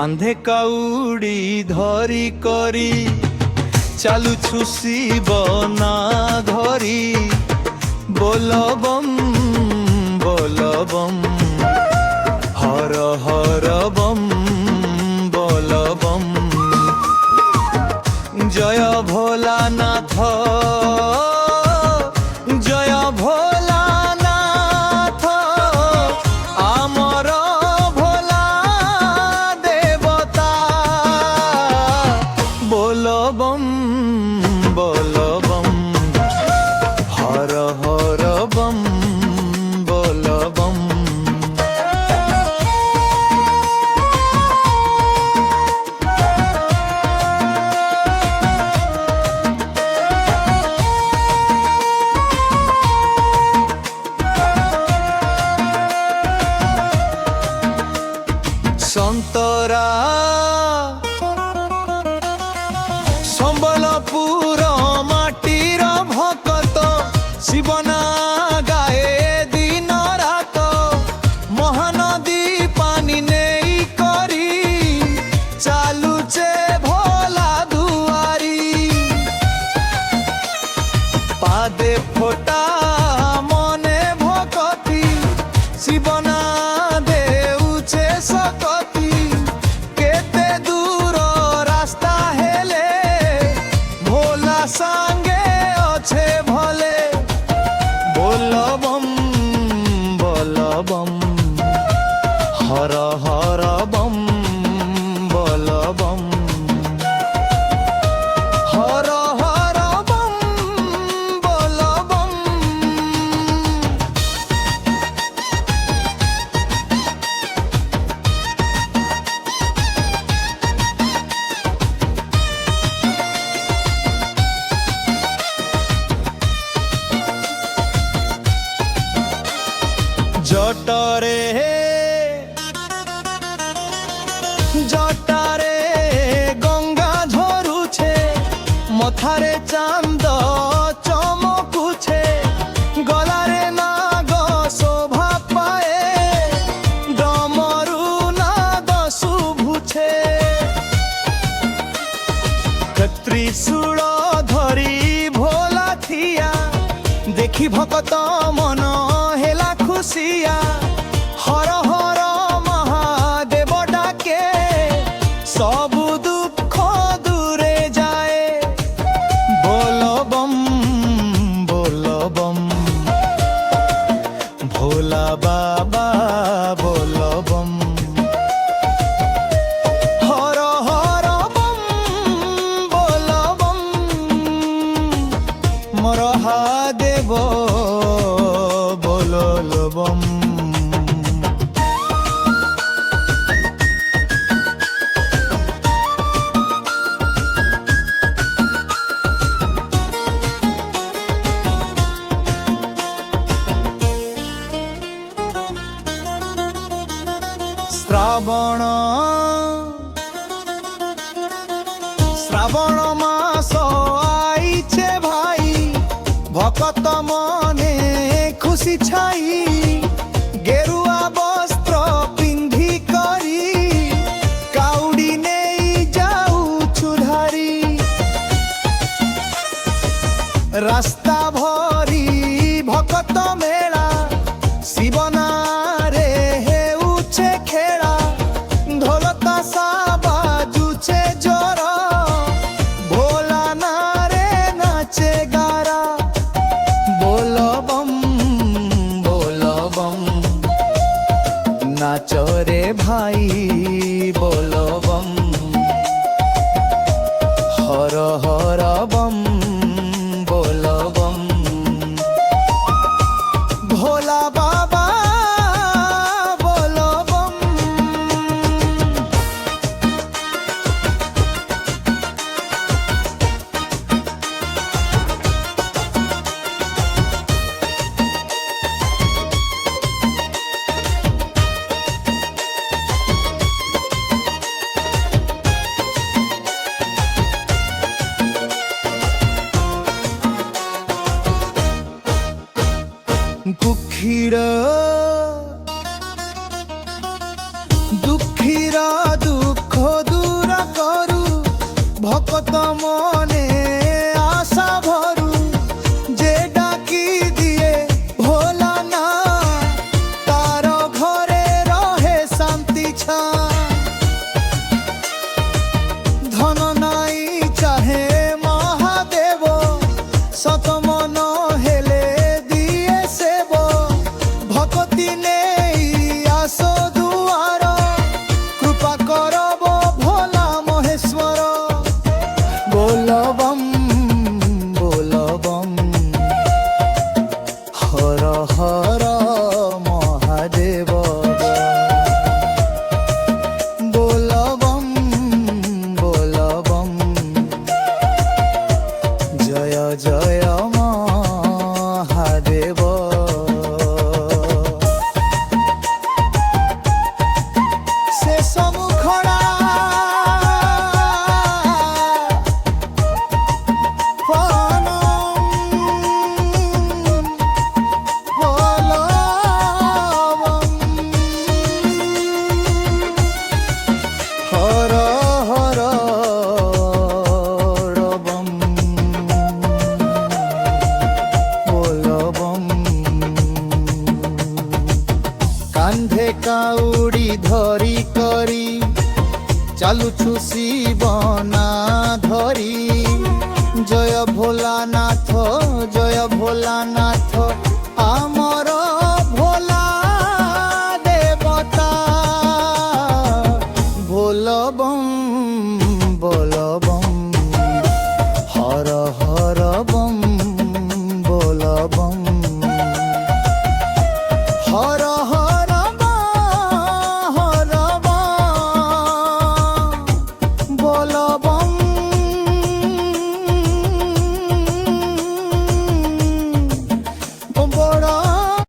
कांधे काउडी धरी करी चालुछु शिव ना धरी बोलबम बोलबम हर हर बम बोलबम जय भोलानाथ जय भोलानाथ आमर भोला देवता बोलबम बोलबम हर हर बम बोलबम संतरा संबलपुर माटीर भकत शिवना गाए दिन रात महानदी पानी नहीं करी चालुचे भोला दुआरी पादे फोटा मने भकती शिवना देउचे सकती केते दूर रास्ता हेले भोला संगे अच्छे भले बोलबम बोलबम हर हर बम बोलबम हर हर बम बोलबम जटरे जटारे गंगा झरुछे मथारे चांद चमकुछे गलारे नाग शोभा पाए डमरू नाद शुभुछे त्रिशूल धरी भोला थिया देखी भकत मन हेला खुशिया हर हर महादेव डाके सबु दुख दूरे जाए बोलबम बोलबम भोला बाबा बोलबम हर हर बम बोलबम मोर महादेव बोलबम श्रावण श्रावण मास आईचे भाई भकत मने खुशी छाई गेरुआ वस्त्र पिंधी करी काउडी नहीं जाऊ छुधारी रास्ता भरी भकत मेला शिवना रे हेउचे खेला ढोलता सा बाजुचे जोर भोला ना रे नाचे गारा बोलबम बोलबम नाच रे भाई बोलबम हर हर बम बोलबम भोला बाबा बोलबम কুক্ষির দুঃখীর দুঃখ ভকত মনে আশা ভরু যে ডাকি দিয়ে ভোলা না তার ঘরে রহে শান্তি ছা ধন নাই চাহে মহাদেব সত মন হেলে দিয়ে সেব ভকতি নেই আসো দুয়ার কৃপা করব ভোলা মহেশ্বর বলবম বলবম হর হর মহাদেব বলবম বলবম জয় জয় মহাদেব শেষ মুখড়া হর হর রবম বলবম কান্ধে কাউড়ি ধরি করি চালুছু শিবনা ধরি জয় ভোলানাথ